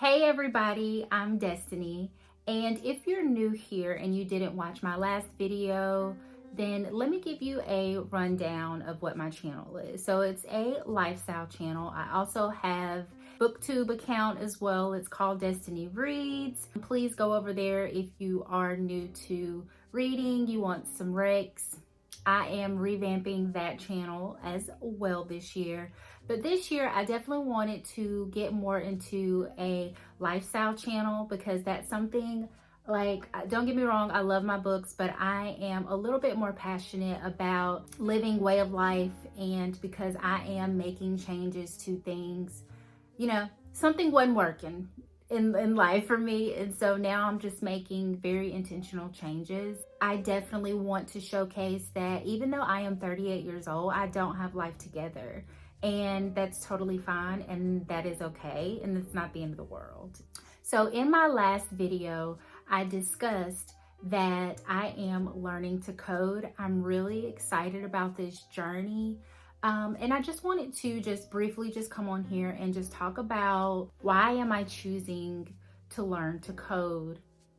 Hey everybody, I'm Destiny, and if you're new here and you didn't watch my last video, then let me give you a rundown of what my channel is. So it's a lifestyle channel. I also have booktube account as well. It's called Destiny Reads. Please go over there if you are new to reading, you want some recs. I am revamping that channel as well this year. But this year, I definitely wanted to get more into a lifestyle channel because that's something, like, don't get me wrong, I love my books, but I am a little bit more passionate about living way of life, and because I am making changes to things, something wasn't working in life for me, and so now I'm just making very intentional changes. I definitely want to showcase that even though I am 38 years old, I don't have life together, and that's totally fine, and that is okay, and it's not the end of the world. So in my last video, I discussed that I am learning to code. I'm really excited about this journey. And I just wanted to just briefly just come on here and just talk about why am I choosing to learn to code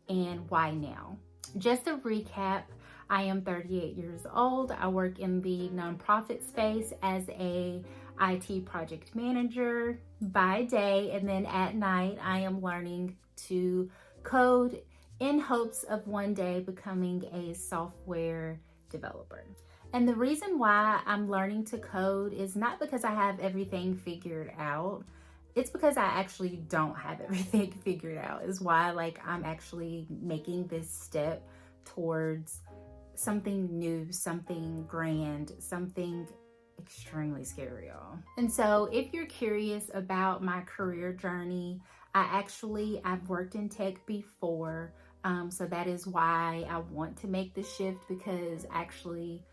and why now. Just a recap, I am 38 years old. I work in the nonprofit space as a IT project manager by day, and then at night I am learning to code in hopes of one day becoming a software developer. And the reason why I'm learning to code is not because I have everything figured out. It's because I actually don't have everything figured out, is why I'm actually making this step towards something new, something grand, something extremely scary, y'all. And so if you're curious about my career journey, I've worked in tech before. So that is why I want to make the shift, because actually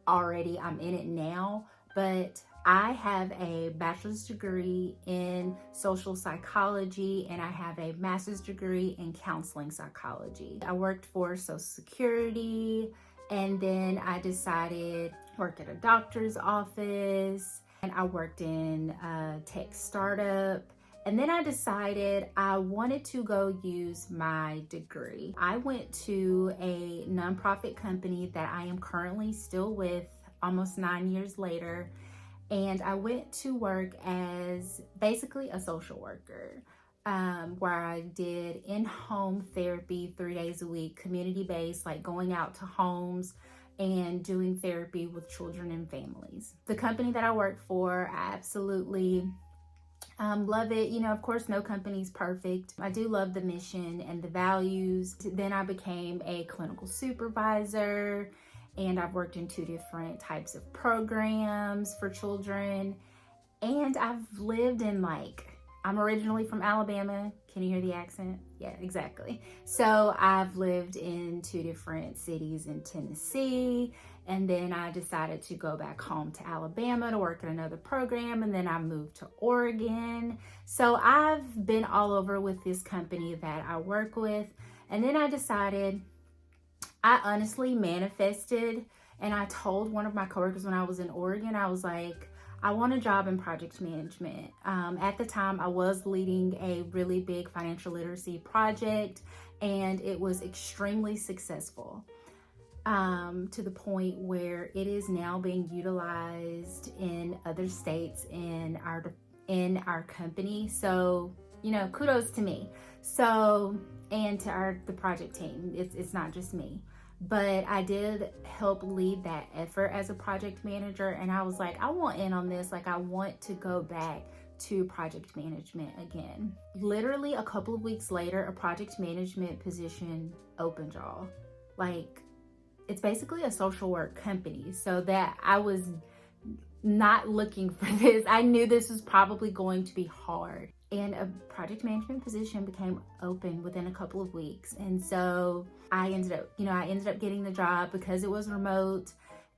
already I'm in it now. But I have a bachelor's degree in social psychology and I have a master's degree in counseling psychology. I worked for Social Security, and then I decided to work at a doctor's office, and I worked in a tech startup. And then I decided I wanted to go use my degree. I went to a nonprofit company that I am currently still with almost 9 years later. And I went to work as basically a social worker, where I did in-home therapy 3 days a week, community-based, like going out to homes and doing therapy with children and families. The company that I worked for, I absolutely love it. Of course, no company's perfect. I do love the mission and the values. Then I became a clinical supervisor, and I've worked in 2 different types of programs for children. And I've lived in I'm originally from Alabama. Can you hear the accent? Yeah, exactly. So I've lived in 2 different cities in Tennessee, and then I decided to go back home to Alabama to work in another program, and then I moved to Oregon. So I've been all over with this company that I work with, and then I decided, I honestly manifested, and I told one of my coworkers when I was in Oregon, I was like, I want a job in project management. At the time, I was leading a really big financial literacy project, and it was extremely successful, to the point where it is now being utilized in other states in our company. So, kudos to me. So, and to the project team. It's not just me. But I did help lead that effort as a project manager, and I was like, I want in on this. I want to go back to project management again. Literally a couple of weeks later, a project management position opened, y'all. It's basically a social work company, so that I was not looking for this. I knew this was probably going to be hard. And a project management position became open within a couple of weeks. And so I ended up getting the job because it was remote,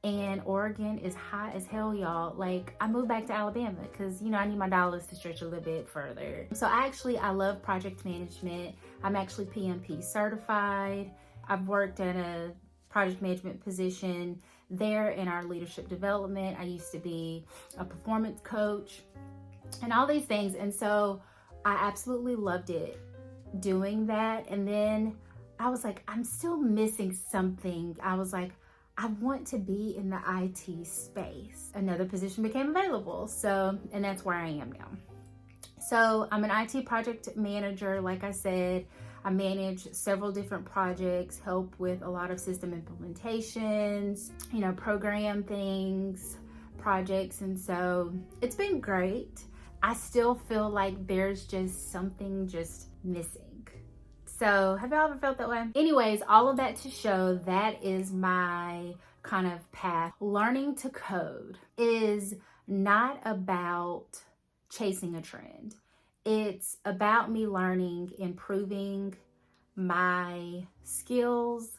and Oregon is hot as hell, y'all. I moved back to Alabama because, I need my dollars to stretch a little bit further. So I love project management. I'm actually PMP certified. I've worked at a project management position there in our leadership development. I used to be a performance coach and all these things. And so I absolutely loved it doing that. And then I was like, I'm still missing something. I was like, I want to be in the IT space. Another position became available. So, and that's where I am now. So I'm an IT project manager. Like I said, I manage several different projects, help with a lot of system implementations, you know, program things, projects. And so it's been great. I still feel like there's just something just missing. So have y'all ever felt that way? Anyways, all of that to show that is my kind of path. Learning to code is not about chasing a trend. It's about me learning, improving my skills,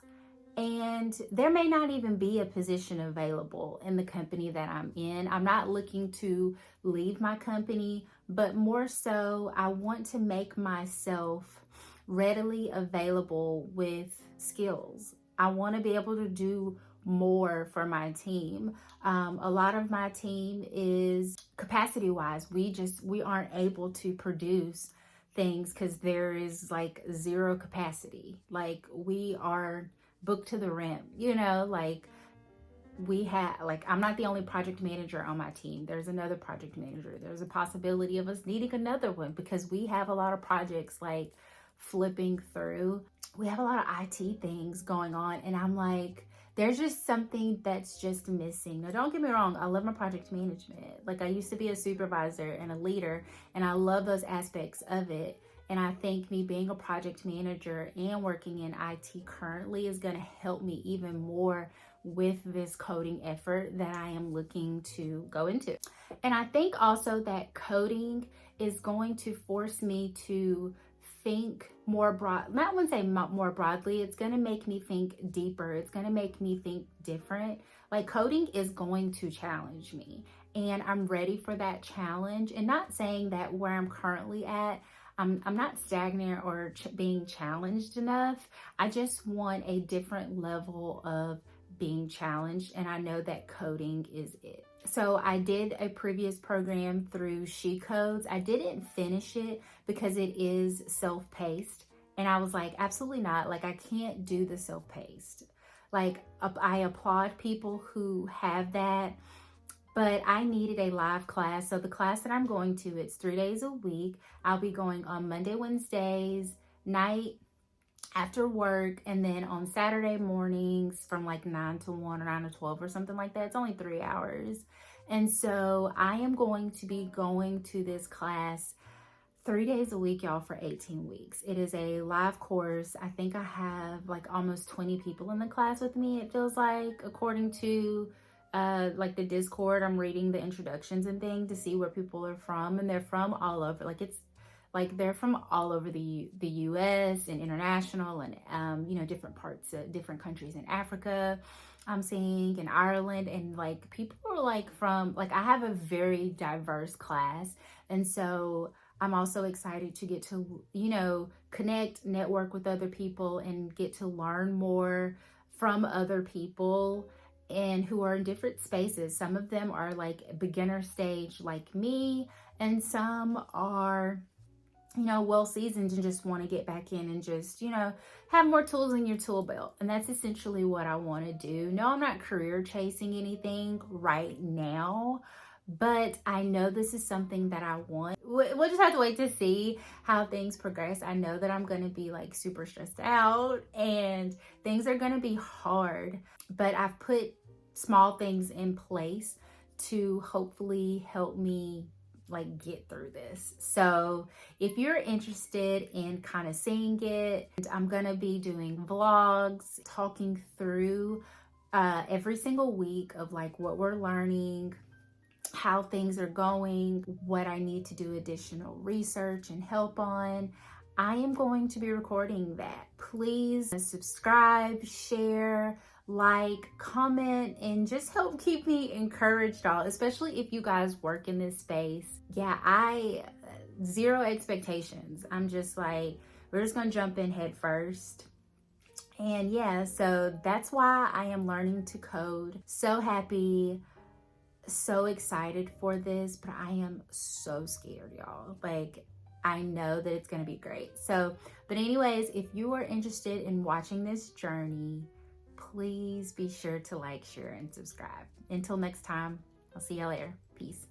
and there may not even be a position available in the company that I'm in. I'm not looking to leave my company, but more so I want to make myself readily available with skills. I want to be able to do more for my team. A lot of my team is capacity wise, we aren't able to produce things because there is like zero capacity. Like we are booked to the rim, you know, like we have, like, I'm not the only project manager on my team. There's another project manager. There's a possibility of us needing another one because we have a lot of projects like flipping through. We have a lot of IT things going on, and I'm like, there's just something that's just missing. Now, don't get me wrong, I love my project management. Like, I used to be a supervisor and a leader, and I love those aspects of it. And I think me being a project manager and working in IT currently is going to help me even more with this coding effort that I am looking to go into. And I think also that coding is going to force me to think more broad, not want to say more broadly, it's going to make me think deeper. It's going to make me think different. Like coding is going to challenge me, and I'm ready for that challenge. And not saying that where I'm currently at, I'm not stagnant or being challenged enough. I just want a different level of being challenged, and I know that coding is it. So I did a previous program through She Codes. I didn't finish it because it is self-paced, and I was like, absolutely not. Like, I can't do the self-paced. Like, I applaud people who have that, but I needed a live class. So the class that I'm going to, it's 3 days a week. I'll be going on Monday, Wednesdays, night after work, and then on Saturday mornings from like 9 to 1 or 9 to 12 or something like that. It's only 3 hours. And so I am going to be going to this class 3 days a week, y'all, for 18 weeks. It is a live course. I think I have like almost 20 people in the class with me, it feels like, according to like the Discord. I'm reading the introductions and things to see where people are from, and they're from all over. Like, it's like they're from all over the US and international, and you know, different parts of different countries in Africa. I'm seeing in Ireland, and like people are like from, like, I have a very diverse class. And so I'm also excited to get to, you know, connect, network with other people, and get to learn more from other people and who are in different spaces. Some of them are like beginner stage like me, and some are, you know, well seasoned and just want to get back in and just, you know, have more tools in your tool belt. And that's essentially what I want to do. No, I'm not career chasing anything right now, but I know this is something that I want. We'll just have to wait to see how things progress. I know that I'm going to be like super stressed out and things are going to be hard, but I've put small things in place to hopefully help me like get through this. So if you're interested in kind of seeing it, I'm gonna be doing vlogs talking through every single week of like what we're learning, how things are going, what I need to do additional research and help on. I am going to be recording that. Please subscribe, share, like, comment, and just help keep me encouraged, y'all, especially if you guys work in this space. Yeah, zero expectations. I'm just like, we're just gonna jump in head first. And yeah, so that's why I am learning to code. So happy, so excited for this, but I am so scared, y'all. Like, I know that it's going to be great. So, but anyways, if you are interested in watching this journey, please be sure to like, share, and subscribe. Until next time, I'll see y'all later. Peace.